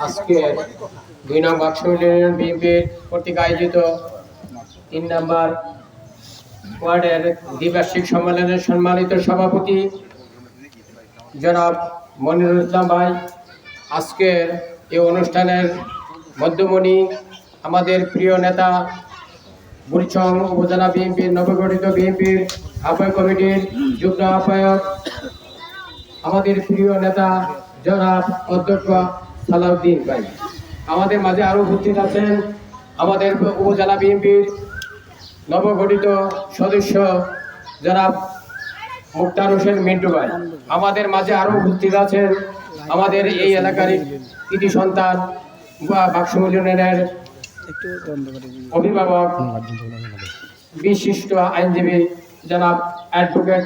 আজকে ২ নং বাক্স ইউনিয়ন বিএনপির কর্তৃক আয়োজিত ৩ নম্বর ওয়ার্ডের দ্বিবার্ষিক সম্মেলনের সম্মানিত সভাপতি জনাব মনিরুল ইসলাম ভাই, আজকের এই অনুষ্ঠানের মধ্যমণি আমাদের প্রিয় নেতা বুড়িচং উপজেলা বিএনপির নবগঠিত বিএনপির আহ্বায়ক কমিটির যুগ্ম আহ্বায়ক আমাদের প্রিয় নেতা জনাব অধ্যক্ষ সালাউদ্দিন ভাই। আমাদের মাঝে আরও উপস্থিত আছেন আমাদের উপজেলা বিএনপির নবগঠিত সদস্য জনাব মুক্তার হোসেন মিন্টু ভাই। আমাদের মাঝে আরও উপস্থিত আছেন আমাদের এই এলাকার কৃতি সন্তান বাক্স ইউনিয়নের অভিভাবক বিশিষ্ট আইনজীবী জনাব অ্যাডভোকেট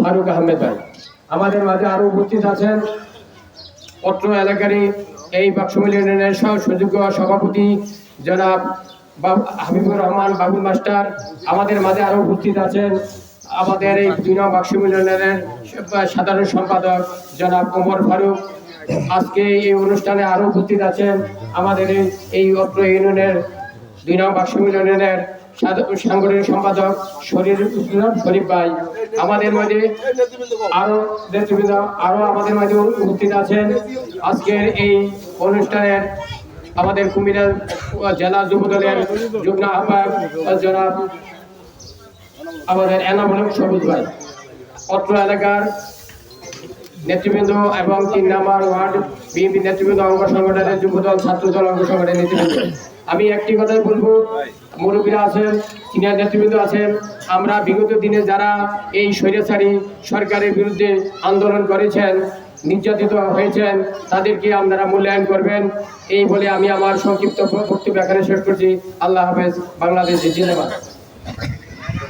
ফারুক আহমেদ ভাই। আমাদের মাঝে আরও উপস্থিত আছেন অত্র এলাকারই এই বাক্স ইউনিয়নের সুযোগ্য সভাপতি জনাব হাবিবুর রহমান বাবুল মাস্টার। আমাদের মাঝে আরও উপস্থিত আছেন আমাদের এই ২ নং বাক্স ইউনিয়নের সাধারণ সম্পাদক জনাব ওমর ফারুক। আজকে এই অনুষ্ঠানে আরও উপস্থিত আছেন আমাদের এই অত্র ইউনিয়নের ২ নং বাক্স ইউনিয়নের সাংগঠনিক সম্পাদক শরীফ ভাই। আমাদের মাঝে আরো নেতৃবৃন্দ আমাদের মাঝে উপস্থিত আছেন আজকের এই অনুষ্ঠানের আমাদের কুমিল্লা জেলা যুবদলের যুগ্ম আহ্বায়ক জনাব আমাদের এনামুল হক সবুজ ভাই। অত্র এলাকার নেতৃবৃন্দ এবং ৩ নম্বর ওয়ার্ড বিএনপি নেতৃবৃন্দ অঙ্গ সংগঠনের যুবদল ছাত্রদল অঙ্গ সংগঠনের নেতৃবৃন্দ। আমি একটি কথাই বলবো, মুরব্বীরা আছেন, সিনিয়র নেতৃবৃন্দ আছেন, আমরা বিগত দিনে যারা এই স্বৈরাচারী সরকারের বিরুদ্ধে আন্দোলন করেছেন, নির্যাতিত হয়েছেন, তাদেরকে আপনারা মূল্যায়ন করবেন। এই বলে আমি আমার সংক্ষিপ্ত বক্তব্য এখানে শেষ করছি। আল্লাহ হাফেজ। বাংলাদেশ জিন্দাবাদ।